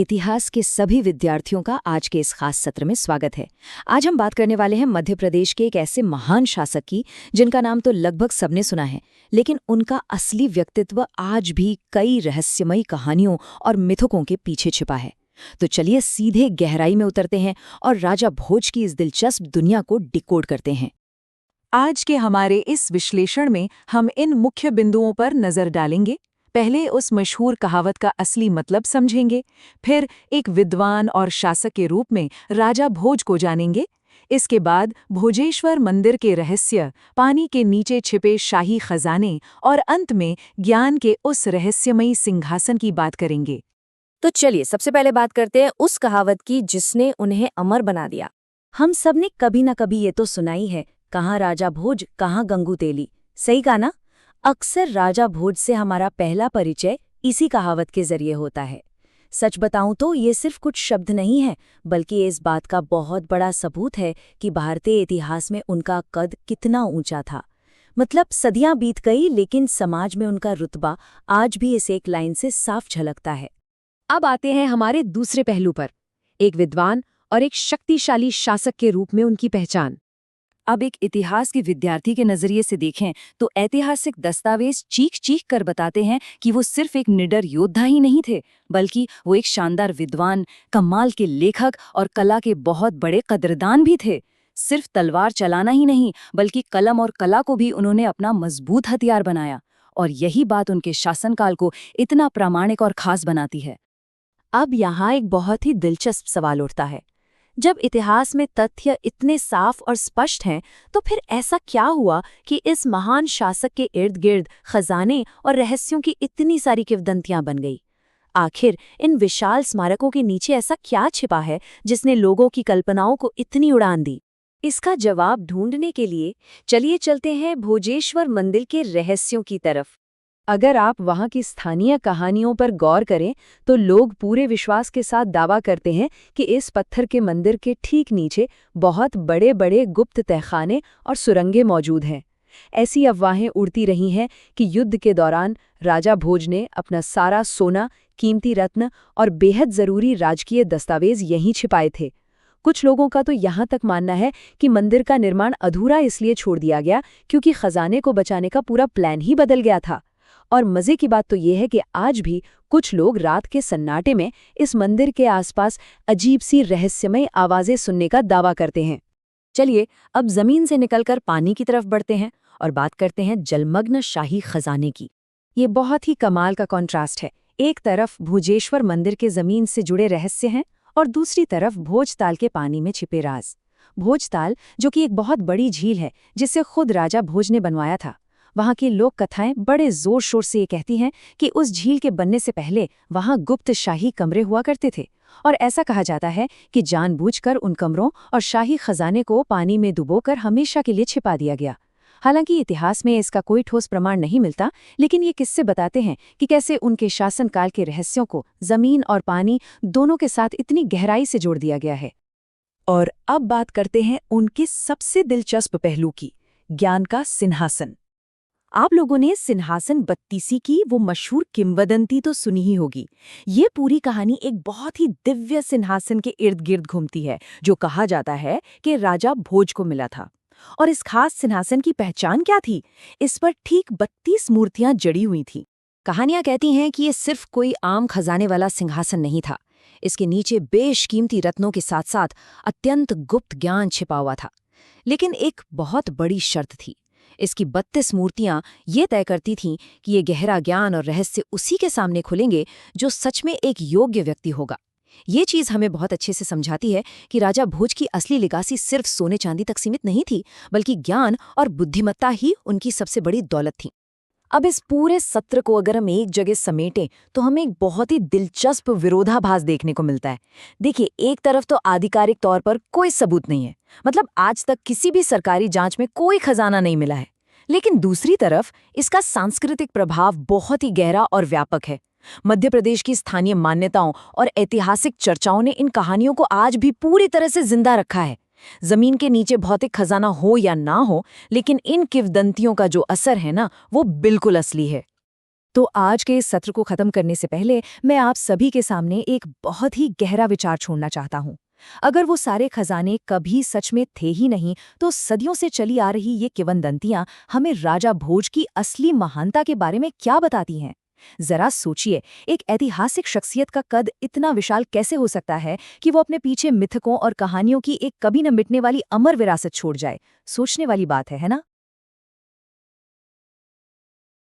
इतिहास के सभी विद्यार्थियों का आज के इस खास सत्र में स्वागत है। आज हम बात करने वाले हैं मध्य प्रदेश के एक ऐसे महान शासक की जिनका नाम तो लगभग सबने सुना है, लेकिन उनका असली व्यक्तित्व आज भी कई रहस्यमयी कहानियों और मिथकों के पीछे छिपा है। तो चलिए सीधे गहराई में उतरते हैं और राजा भोज की इस दिलचस्प दुनिया को डिकोड करते हैं। आज के हमारे इस विश्लेषण में हम इन मुख्य बिंदुओं पर नजर डालेंगे। पहले उस मशहूर कहावत का असली मतलब समझेंगे, फिर एक विद्वान और शासक के रूप में राजा भोज को जानेंगे। इसके बाद भोजेश्वर मंदिर के रहस्य, पानी के नीचे छिपे शाही खजाने और अंत में ज्ञान के उस रहस्यमयी सिंहासन की बात करेंगे। तो चलिए सबसे पहले बात करते हैं उस कहावत की जिसने उन्हें अमर बना दिया। हम सब ने कभी ना कभी ये तो सुना ही है, कहाँ राजा भोज कहाँ गंगू तेली। सही कहा ना? अक्सर राजा भोज से हमारा पहला परिचय इसी कहावत के जरिए होता है। सच बताऊं तो ये सिर्फ कुछ शब्द नहीं है, बल्कि इस बात का बहुत बड़ा सबूत है कि भारतीय इतिहास में उनका कद कितना ऊंचा था। मतलब सदियां बीत गई, लेकिन समाज में उनका रुतबा आज भी इस एक लाइन से साफ झलकता है। अब आते हैं हमारे दूसरे पहलू पर, एक विद्वान और एक शक्तिशाली शासक के रूप में उनकी पहचान। अब एक इतिहास के विद्यार्थी के नजरिए से देखें तो ऐतिहासिक दस्तावेज चीख चीख कर बताते हैं कि वो सिर्फ एक निडर योद्धा ही नहीं थे, बल्कि वो एक शानदार विद्वान, कमाल के लेखक और कला के बहुत बड़े कदरदान भी थे। सिर्फ तलवार चलाना ही नहीं, बल्कि कलम और कला को भी उन्होंने अपना मजबूत हथियार बनाया, और यही बात उनके शासनकाल को इतना प्रामाणिक और खास बनाती है। अब यहाँ एक बहुत ही दिलचस्प सवाल उठता है, जब इतिहास में तथ्य इतने साफ और स्पष्ट हैं, तो फिर ऐसा क्या हुआ कि इस महान शासक के इर्द गिर्द खजाने और रहस्यों की इतनी सारी किंवदंतियां बन गई? आखिर इन विशाल स्मारकों के नीचे ऐसा क्या छिपा है जिसने लोगों की कल्पनाओं को इतनी उड़ान दी? इसका जवाब ढूंढने के लिए चलिए चलते हैं भोजेश्वर मंदिर के रहस्यों की तरफ। अगर आप वहां की स्थानीय कहानियों पर गौर करें तो लोग पूरे विश्वास के साथ दावा करते हैं कि इस पत्थर के मंदिर के ठीक नीचे बहुत बड़े बड़े गुप्त तहखाने और सुरंगें मौजूद हैं। ऐसी अफवाहें उड़ती रही हैं कि युद्ध के दौरान राजा भोज ने अपना सारा सोना, कीमती रत्न और बेहद जरूरी राजकीय दस्तावेज यहीं छिपाए थे। कुछ लोगों का तो यहाँ तक मानना है कि मंदिर का निर्माण अधूरा इसलिए छोड़ दिया गया क्योंकि खजाने को बचाने का पूरा प्लान ही बदल गया था। और मजे की बात तो ये है कि आज भी कुछ लोग रात के सन्नाटे में इस मंदिर के आसपास अजीब सी रहस्यमय आवाजें सुनने का दावा करते हैं। चलिए अब जमीन से निकलकर पानी की तरफ बढ़ते हैं और बात करते हैं जलमग्न शाही खजाने की। ये बहुत ही कमाल का कॉन्ट्रास्ट है। एक तरफ भोजेश्वर मंदिर के जमीन से जुड़े रहस्य हैं और दूसरी तरफ भोजताल के पानी में छिपे राज। भोजताल, जो कि एक बहुत बड़ी झील है जिसे खुद राजा भोज ने बनवाया था। वहाँ की लोक कथाएं बड़े जोर शोर से ये कहती हैं कि उस झील के बनने से पहले वहाँ गुप्त शाही कमरे हुआ करते थे, और ऐसा कहा जाता है कि जानबूझकर उन कमरों और शाही खजाने को पानी में डुबोकर हमेशा के लिए छिपा दिया गया। हालांकि इतिहास में इसका कोई ठोस प्रमाण नहीं मिलता, लेकिन ये किस्से बताते हैं कि कैसे उनके शासनकाल के रहस्यों को जमीन और पानी दोनों के साथ इतनी गहराई से जोड़ दिया गया है। और अब बात करते हैं उनके सबसे दिलचस्प पहलू की, ज्ञान का सिंहासन। आप लोगों ने सिंहासन बत्तीसी की वो मशहूर किंवदंती तो सुनी ही होगी। ये पूरी कहानी एक बहुत ही दिव्य सिंहासन के इर्द गिर्द घूमती है, जो कहा जाता है कि राजा भोज को मिला था। और इस खास सिंहासन की पहचान क्या थी? इस पर ठीक 32 मूर्तियां जड़ी हुई थी। कहानियां कहती हैं कि ये सिर्फ कोई आम खजाने वाला सिंहासन नहीं था। इसके नीचे बेशकीमती रत्नों के साथ साथ अत्यंत गुप्त ज्ञान छिपा हुआ था। लेकिन एक बहुत बड़ी शर्त थी। इसकी 32 मूर्तियां ये तय करती थीं कि ये गहरा ज्ञान और रहस्य उसी के सामने खुलेंगे जो सच में एक योग्य व्यक्ति होगा। ये चीज़ हमें बहुत अच्छे से समझाती है कि राजा भोज की असली लिगासी सिर्फ सोने चांदी तक सीमित नहीं थी, बल्कि ज्ञान और बुद्धिमत्ता ही उनकी सबसे बड़ी दौलत थी। अब इस पूरे सत्र को अगर हम एक जगह समेटें तो हमें एक बहुत ही दिलचस्प विरोधाभास देखने को मिलता है। देखिए, एक तरफ तो आधिकारिक तौर पर कोई सबूत नहीं है, मतलब आज तक किसी भी सरकारी जांच में कोई खजाना नहीं मिला है। लेकिन दूसरी तरफ इसका सांस्कृतिक प्रभाव बहुत ही गहरा और व्यापक है। मध्य प्रदेश की स्थानीय मान्यताओं और ऐतिहासिक चर्चाओं ने इन कहानियों को आज भी पूरी तरह से जिंदा रखा है। जमीन के नीचे भौतिक खजाना हो या ना हो, लेकिन इन किंवदंतियों का जो असर है ना, वो बिल्कुल असली है। तो आज के इस सत्र को खत्म करने से पहले मैं आप सभी के सामने एक बहुत ही गहरा विचार छोड़ना चाहता हूँ। अगर वो सारे खजाने कभी सच में थे ही नहीं, तो सदियों से चली आ रही ये किंवदंतियां हमें राजा भोज की असली महानता के बारे में क्या बताती हैं? जरा सोचिए, एक ऐतिहासिक शख्सियत का कद इतना विशाल कैसे हो सकता है कि वो अपने पीछे मिथकों और कहानियों की एक कभी न मिटने वाली अमर विरासत छोड़ जाए? सोचने वाली बात है ना?